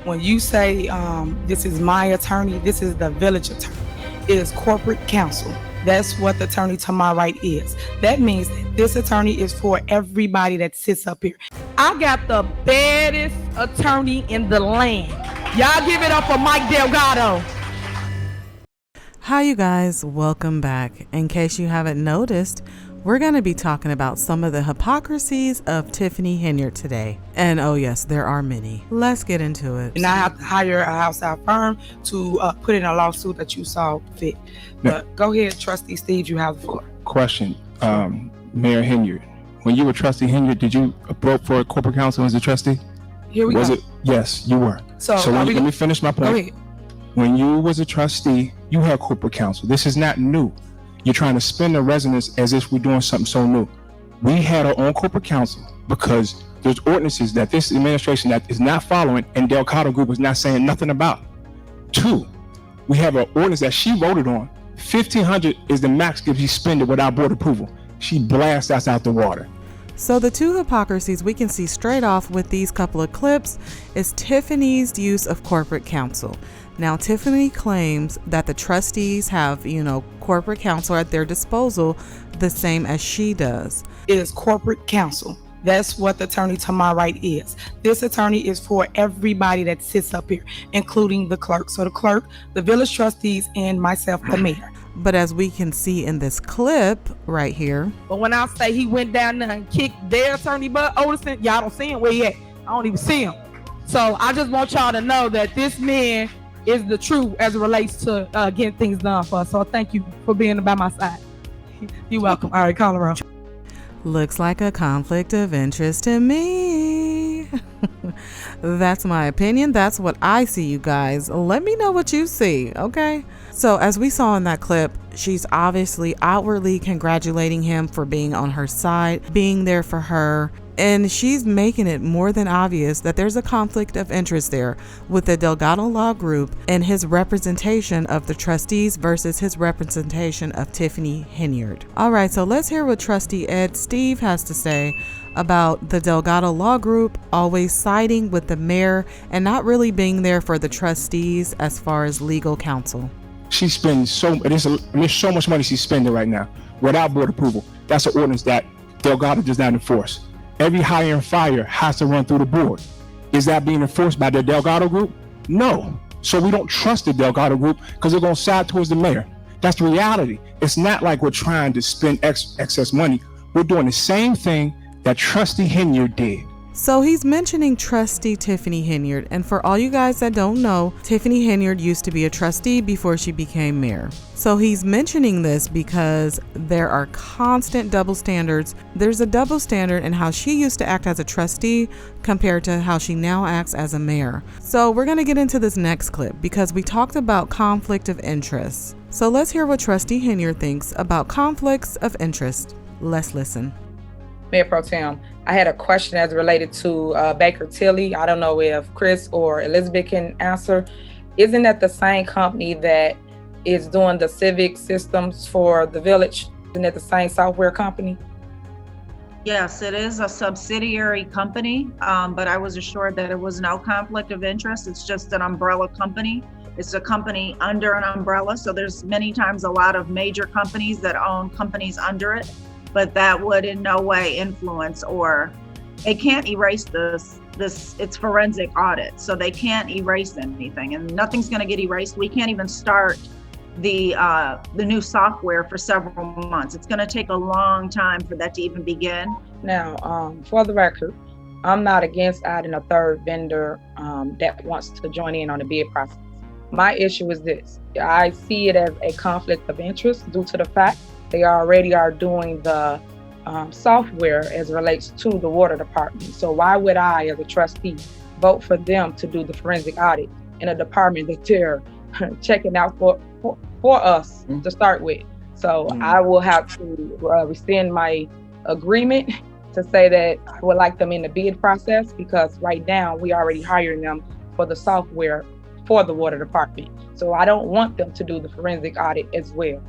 When you say this is my attorney, this is the village attorney. It is corporate counsel. That's what the attorney to my right is. That means that this attorney is for everybody that sits up here. I got the baddest attorney in the land. Y'all give it up for Mike Delgado. Hi, you guys. Welcome back. In case you haven't noticed, we're going to be talking about some of the hypocrisies of Tiffany Henyard today. And oh yes, there are many. Let's get into it. And I have to hire a outside firm to put in a lawsuit that you saw fit. But go ahead, Trustee Steve, you have the floor. Question, Mayor Henyard. When you were Trustee Henyard, did you vote for a corporate counsel as a trustee? Here we go. Was it? Yes, you were. So let me finish my point. Go ahead. When you was a trustee, you had corporate counsel. This is not new. You're trying to spin the residents as if we're doing something so new. We had our own corporate counsel because there's ordinances that this administration that is not following and Delgado Group is not saying nothing about. 2, we have an ordinance that she voted on. $1,500 is the max if you spend it without board approval. She blasts us out the water. So the two hypocrisies we can see straight off with these couple of clips is Tiffany's use of corporate counsel. Now, Tiffany claims that the trustees have, corporate counsel at their disposal the same as she does. It is corporate counsel. That's what the attorney to my right is. This attorney is for everybody that sits up here, including the clerk. So the clerk, the village trustees, and myself, the mayor. But as we can see in this clip right here. But when I say he went down there and kicked their attorney butt, Odison, y'all don't see him where he at. I don't even see him. So I just want y'all to know that this man is the truth as it relates to getting things done for us. So thank you for being by my side. You're welcome. All right, call around. Looks like a conflict of interest to me. That's my opinion. That's what I see, you guys. Let me know what you see, okay? So as we saw in that clip, she's obviously outwardly congratulating him for being on her side, being there for her. And she's making it more than obvious that there's a conflict of interest there with the Delgado Law Group and his representation of the trustees versus his representation of Tiffany Henyard. All right, so let's hear what Trustee Ed Steve has to say about the Delgado Law Group always siding with the mayor and not really being there for the trustees as far as legal counsel. She spends so much money she's spending right now without board approval. That's an ordinance that Delgado does not enforce. Every hire and fire has to run through the board. Is that being enforced by the Delgado Group? No. So we don't trust the Delgado Group because they're going to side towards the mayor. That's the reality. It's not like we're trying to spend excess money. We're doing the same thing that Trustee Henyard did. So he's mentioning Trustee Tiffany Henyard, and for all you guys that don't know, Tiffany Henyard used to be a trustee before she became mayor. So he's mentioning this because there are constant double standards. There's a double standard in how she used to act as a trustee compared to how she now acts as a mayor. So we're going to get into this next clip because we talked about conflict of interest. So let's hear what Trustee Henyard thinks about conflicts of interest. Let's listen. Mayor Pro Tem, I had a question as related to Baker Tilly. I don't know if Chris or Elizabeth can answer. Isn't that the same company that is doing the civic systems for the village? Isn't it the same software company? Yes, it is a subsidiary company, but I was assured that it was no conflict of interest. It's just an umbrella company. It's a company under an umbrella. So there's many times a lot of major companies that own companies under it, but that would in no way influence, or it can't erase this it's forensic audit. So they can't erase anything and nothing's going to get erased. We can't even start the new software for several months. It's going to take a long time for that to even begin. Now, for the record, I'm not against adding a third vendor that wants to join in on the bid process. My issue is this. I see it as a conflict of interest due to the fact they already are doing the software as it relates to the water department. So why would I, as a trustee, vote for them to do the forensic audit in a department that they're checking out for us to start with? So I will have to rescind my agreement to say that I would like them in the bid process, because right now we already hiring them for the software for the water department. So I don't want them to do the forensic audit as well.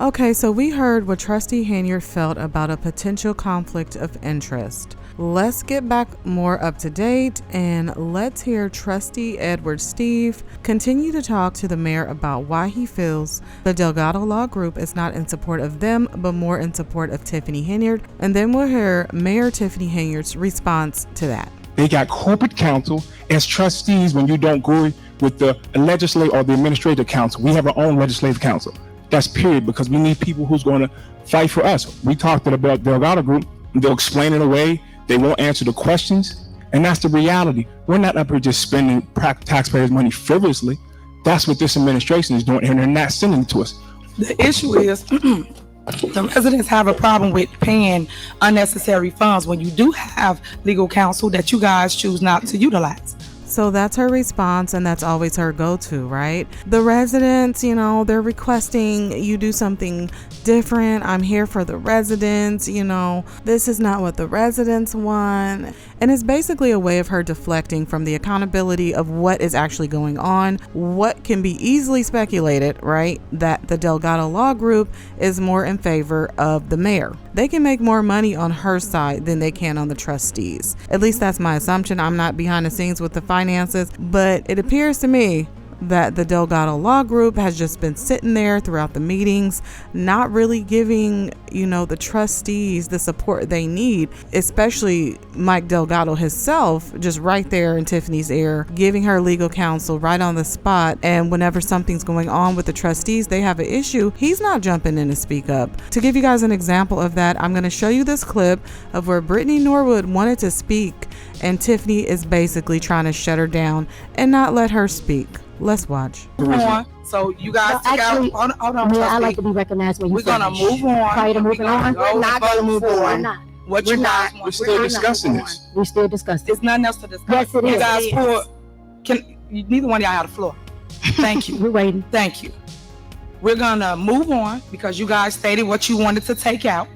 Okay, so we heard what Trustee Henyard felt about a potential conflict of interest. Let's get back more up to date and let's hear Trustee Edward Steve continue to talk to the mayor about why he feels the Delgado Law Group is not in support of them, but more in support of Tiffany Henyard. And then we'll hear Mayor Tiffany Henyard's response to that. They got corporate counsel as trustees. When you don't agree with the legislative or the administrative council, we have our own legislative council. That's period, because we need people who's going to fight for us. We talked about Delgado Group. They'll explain it away. They won't answer the questions. And that's the reality. We're not up here just spending taxpayers' money frivolously. That's what this administration is doing, and they're not sending it to us. The issue is the residents have a problem with paying unnecessary funds when you do have legal counsel that you guys choose not to utilize. So that's her response, and that's always her go-to, right? The residents, they're requesting you do something different. I'm here for the residents, this is not what the residents want. And it's basically a way of her deflecting from the accountability of what is actually going on, what can be easily speculated, right? That the Delgado Law Group is more in favor of the mayor. They can make more money on her side than they can on the trustees. At least that's my assumption. I'm not behind the scenes with the finances, but it appears to me that the Delgado Law Group has just been sitting there throughout the meetings, not really giving, the trustees the support they need, especially Mike Delgado himself, just right there in Tiffany's ear, giving her legal counsel right on the spot. And whenever something's going on with the trustees, they have an issue, he's not jumping in to speak up. To give you guys an example of that, I'm going to show you this clip of where Brittany Norwood wanted to speak, and Tiffany is basically trying to shut her down and not let her speak. Let's watch. So you guys hold on. I like to be recognized when we're gonna move on. Prior to moving on, we're not gonna move on. What you guys want? We're still discussing this. We're still discussing. There's nothing else to discuss. Yes, it is. You guys neither one of y'all have the floor. Thank you. We're waiting. Thank you. We're gonna move on because you guys stated what you wanted to take out.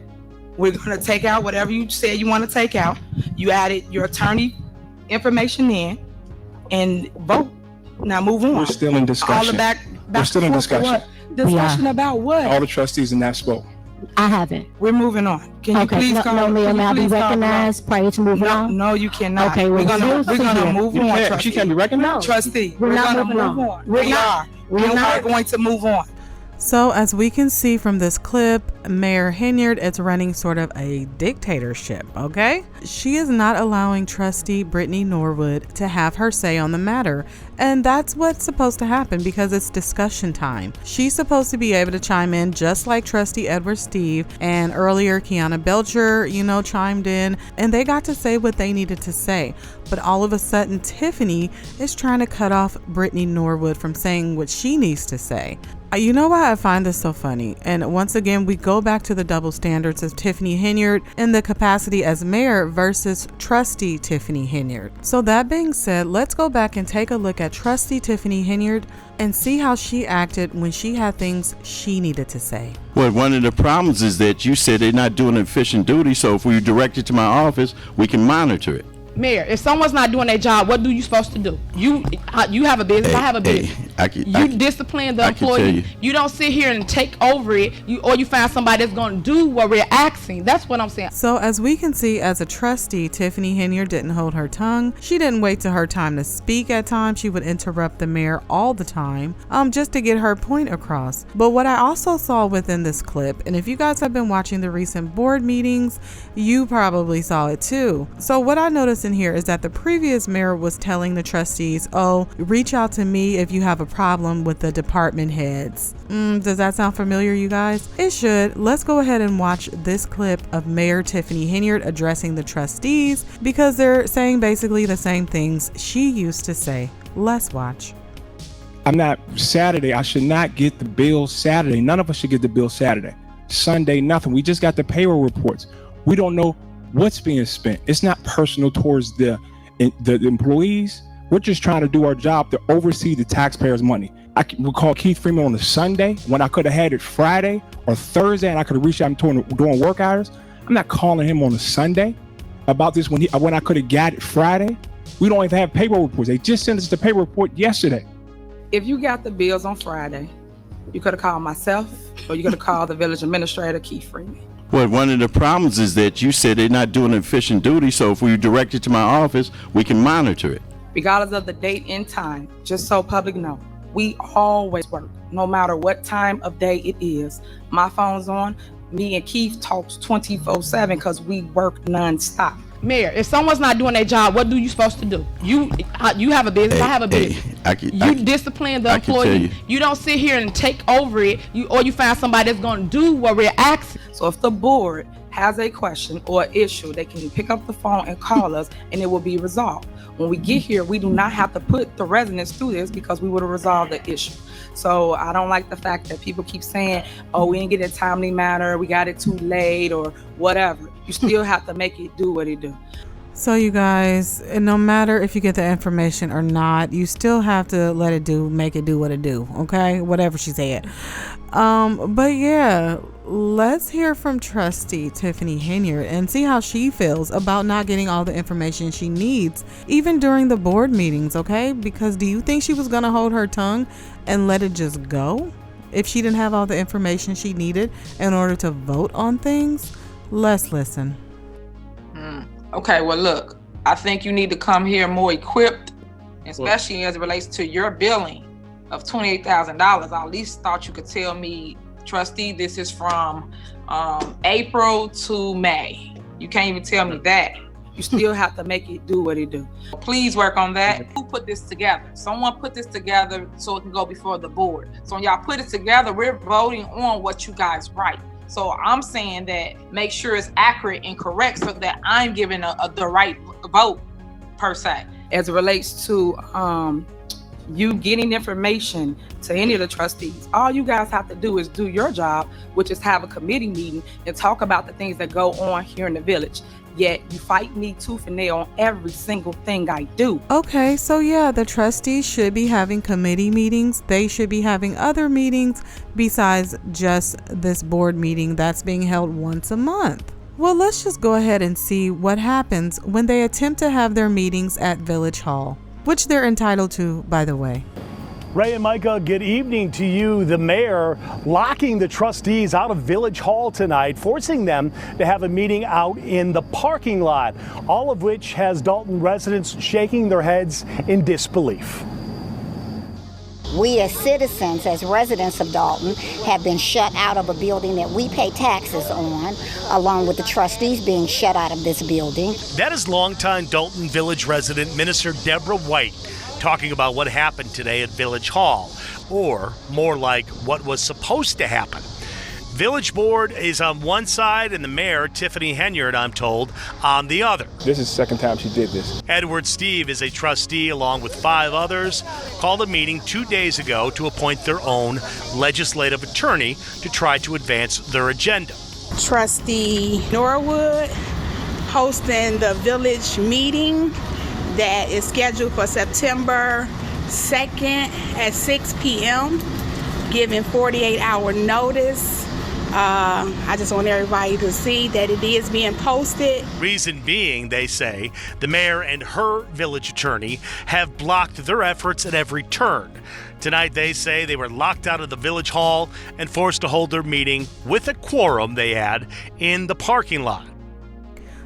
We're gonna take out whatever you said you want to take out. You added your attorney information in and vote. Now move on. We're still in discussion. All the back We're still in discussion. What? Discussion about what? All the trustees in that spoke. I haven't. We're moving on. Can you please call? No, Mayor, may I be recognized prior to moving on? No, you cannot. Okay, we're gonna move on. Trustee. She can't be recognized. Trustee, We're not gonna moving move on. on. We're going to move on. So as we can see from this clip, Mayor Henyard is running sort of a dictatorship, okay? She is not allowing Trustee Brittany Norwood to have her say on the matter. And that's what's supposed to happen because it's discussion time. She's supposed to be able to chime in just like Trustee Edward Steve and earlier Kiana Belcher, chimed in and they got to say what they needed to say. But all of a sudden, Tiffany is trying to cut off Brittany Norwood from saying what she needs to say. You know why I find this so funny? And once again, we go back to the double standards of Tiffany Henyard in the capacity as mayor versus Trustee Tiffany Henyard. So that being said, let's go back and take a look at Trustee Tiffany Henyard and see how she acted when she had things she needed to say. Well, one of the problems is that you said they're not doing efficient duty, so if we direct it to my office, we can monitor it. Mayor, if someone's not doing their job, what do you supposed to do? You have a business. I have a business. You discipline the employee. You don't sit here and take over it. You find somebody that's going to do what we're asking. That's what I'm saying. So as we can see, as a trustee, Tiffany Henyard didn't hold her tongue. She didn't wait till her time to speak. At times, she would interrupt the mayor all the time, just to get her point across. But what I also saw within this clip, and if you guys have been watching the recent board meetings, you probably saw it too. So what I noticed in here is that the previous mayor was telling the trustees, reach out to me if you have a problem with the department heads. Does that sound familiar, you guys? It should. Let's go ahead and watch this clip of Mayor Tiffany Henyard addressing the trustees because they're saying basically the same things she used to say. Let's watch. Saturday, I should not get the bill Saturday. None of us should get the bill Saturday. Sunday, nothing. We just got the payroll reports. We don't know what's being spent. It's not personal towards the employees. We're just trying to do our job to oversee the taxpayers' money. I will call Keith Freeman on a Sunday when I could have had it Friday or Thursday and I could have reached out and doing work hours. I'm not calling him on a Sunday about this when I could have got it Friday. We don't even have payroll reports. They just sent us the payroll report yesterday. If you got the bills on Friday You could have called myself, or you could have called the village administrator, Keith Freeman. Well, one of the problems is that you said they're not doing efficient duty, so if we direct it to my office, we can monitor it. Regardless of the date and time, just so public know, we always work, no matter what time of day it is. My phone's on. Me and Keith talks 24/7 because we work nonstop. Mayor, if someone's not doing their job, what do you supposed to do? You have a business. I have a business. You discipline the employee. You don't sit here and take over it. Or you find somebody that's going to do what we're asking. So if the board has a question or issue, they can pick up the phone and call us, and it will be resolved. When we get here, we do not have to put the residents through this because we would have resolved the issue. So I don't like the fact that people keep saying, oh, we didn't get it in a timely manner, we got it too late, or whatever. You still have to make it do what it do. So you guys, and no matter if you get the information or not, you still have to make it do what it do, okay? Whatever she said. But yeah, let's hear from Trustee Tiffany Henyard and see how she feels about not getting all the information she needs, even during the board meetings, okay? Because do you think she was gonna hold her tongue and let it just go if she didn't have all the information she needed in order to vote on things? Let's listen. Okay, well, look, I think you need to come here more equipped, especially as it relates to your billing of $28,000. I at least thought you could tell me, trustee, this is from April to May. You can't even tell me that. You still have to make it do what it do. Please work on that. Who put this together? Someone put this together so it can go before the board. So when y'all put it together, we're voting on what you guys write. So I'm saying that make sure it's accurate and correct so that I'm giving the right vote, per se. As it relates to you getting information to any of the trustees, all you guys have to do is do your job, which is have a committee meeting and talk about the things that go on here in the village. Yet you fight me tooth and nail on every single thing I do. Okay, so yeah, the trustees should be having committee meetings. They should be having other meetings besides just this board meeting that's being held once a month. Well, let's just go ahead and see what happens when they attempt to have their meetings at Village Hall, which they're entitled to, by the way. Ray and Micah, good evening to you. The mayor locking the trustees out of Village Hall tonight, forcing them to have a meeting out in the parking lot, all of which has Dolton residents shaking their heads in disbelief. We as citizens, as residents of Dolton, have been shut out of a building that we pay taxes on, along with the trustees being shut out of this building. That is longtime Dolton Village resident Minister Deborah White talking about what happened today at Village Hall, or more like what was supposed to happen. Village Board is on one side and the Mayor, Tiffany Henyard, I'm told, on the other. This is the second time she did this. Edward Steve is a trustee along with 5 others, called a meeting 2 days ago to appoint their own legislative attorney to try to advance their agenda. Trustee Norwood hosting the village meeting that is scheduled for September 2nd at 6 p.m., giving 48-hour notice. I just want everybody to see that it is being posted. Reason being, they say, the mayor and her village attorney have blocked their efforts at every turn. Tonight, they say they were locked out of the village hall and forced to hold their meeting with a quorum, they add, in the parking lot.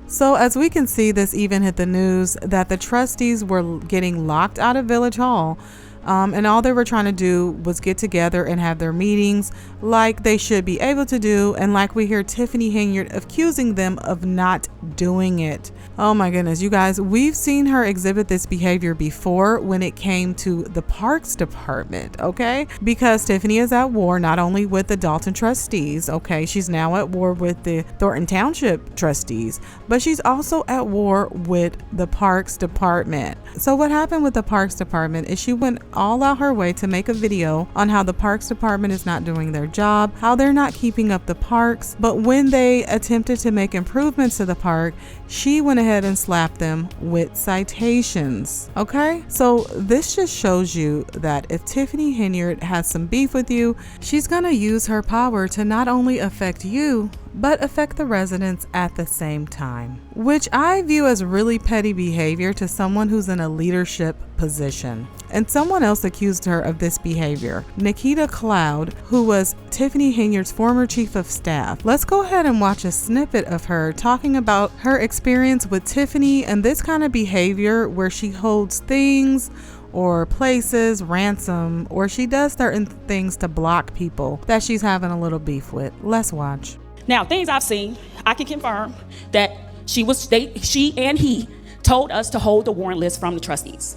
So as we can see, this even hit the news that the trustees were getting locked out of Village Hall. And all they were trying to do was get together and have their meetings like they should be able to do. And like we hear Tiffany Henyard accusing them of not doing it. Oh my goodness, you guys, we've seen her exhibit this behavior before when it came to the Parks Department, okay? Because Tiffany is at war not only with the Dolton trustees, okay? She's now at war with the Thornton Township trustees, but she's also at war with the Parks Department. So what happened with the Parks Department is she went all out her way to make a video on how the Parks Department is not doing their job, how they're not keeping up the parks, but when they attempted to make improvements to the park, she went ahead and slapped them with citations. Okay, so this just shows you that if Tiffany Henyard has some beef with you, she's gonna use her power to not only affect you, but affect the residents at the same time, which I view as really petty behavior to someone who's in a leadership position. And someone else accused her of this behavior, Nikita Cloud, who was Tiffany Henyard's former chief of staff. Let's go ahead and watch a snippet of her talking about her experience with Tiffany and this kind of behavior where she holds things or places ransom, or she does certain things to block people that she's having a little beef with. Let's watch. Now, things I've seen, I can confirm that she and he told us to hold the warrant list from the trustees.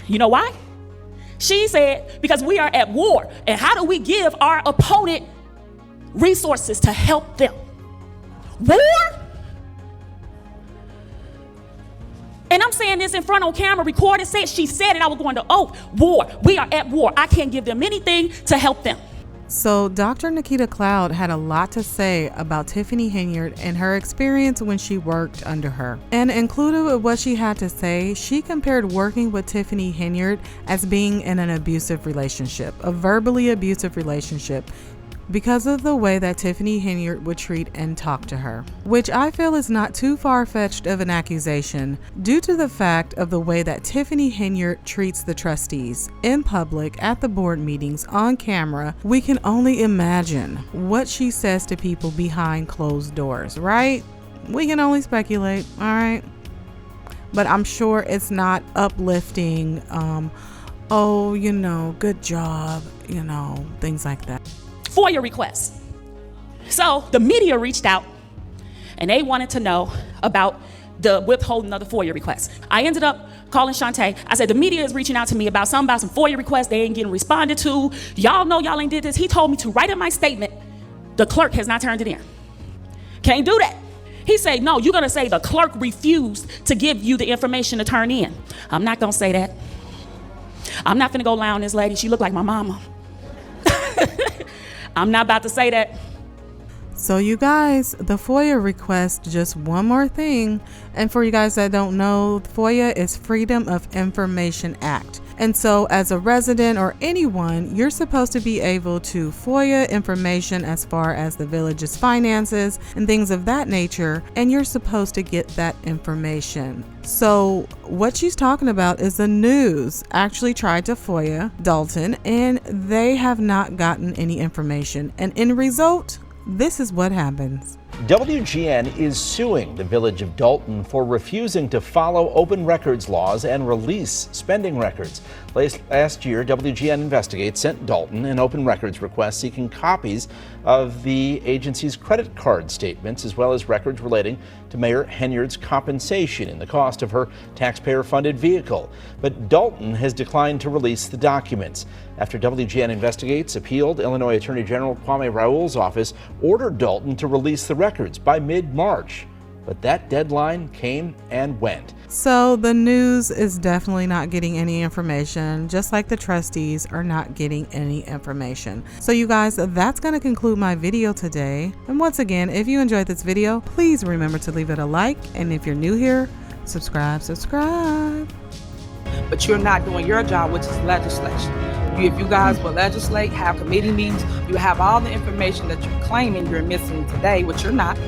You know why? She said, because we are at war, and how do we give our opponent resources to help them? War? And I'm saying this in front on camera, recorded, said she said it, I was going to oath. War. We are at war. I can't give them anything to help them. So Dr. Nikita Cloud had a lot to say about Tiffany Henyard and her experience when she worked under her. And included with what she had to say, she compared working with Tiffany Henyard as being in an abusive relationship, a verbally abusive relationship, because of the way that Tiffany Henyard would treat and talk to her, which I feel is not too far-fetched of an accusation due to the fact of the way that Tiffany Henyard treats the trustees in public at the board meetings on camera. We can only imagine what she says to people behind closed doors, right? We can only speculate, all right? But I'm sure it's not uplifting, oh, you know, good job, you know, things like that. FOIA requests. So the media reached out and they wanted to know about the withholding of the FOIA requests. I ended up calling Shantae. I said, the media is reaching out to me about some FOIA requests they ain't getting responded to. Y'all know y'all ain't did this. He told me to write in my statement, the clerk has not turned it in. Can't do that. He said, no, you're gonna say the clerk refused to give you the information to turn in. I'm not gonna say that. I'm not gonna go lie on this lady. She looked like my mama. I'm not about to say that. So you guys, the FOIA request, just one more thing. And for you guys that don't know, FOIA is Freedom of Information Act. And so as a resident or anyone, you're supposed to be able to FOIA information as far as the village's finances and things of that nature. And you're supposed to get that information. So what she's talking about is the news actually tried to FOIA Dolton and they have not gotten any information. And in result, this is what happens. WGN is suing the Village of Dolton for refusing to follow open records laws and release spending records. Last year, WGN Investigates sent Dolton an open records request seeking copies of the agency's credit card statements as well as records relating to Mayor Henyard's compensation and the cost of her taxpayer-funded vehicle. But Dolton has declined to release the documents. After WGN Investigates appealed, Illinois Attorney General Kwame Raoul's office ordered Dolton to release the records by mid-March. But that deadline came and went. So the news is definitely not getting any information, just like the trustees are not getting any information. So you guys, that's going to conclude my video today. And once again, if you enjoyed this video, please remember to leave it a like. And if you're new here, subscribe. But you're not doing your job, which is legislation. If you guys will legislate, have committee meetings, you have all the information that you're claiming you're missing today, which you're not.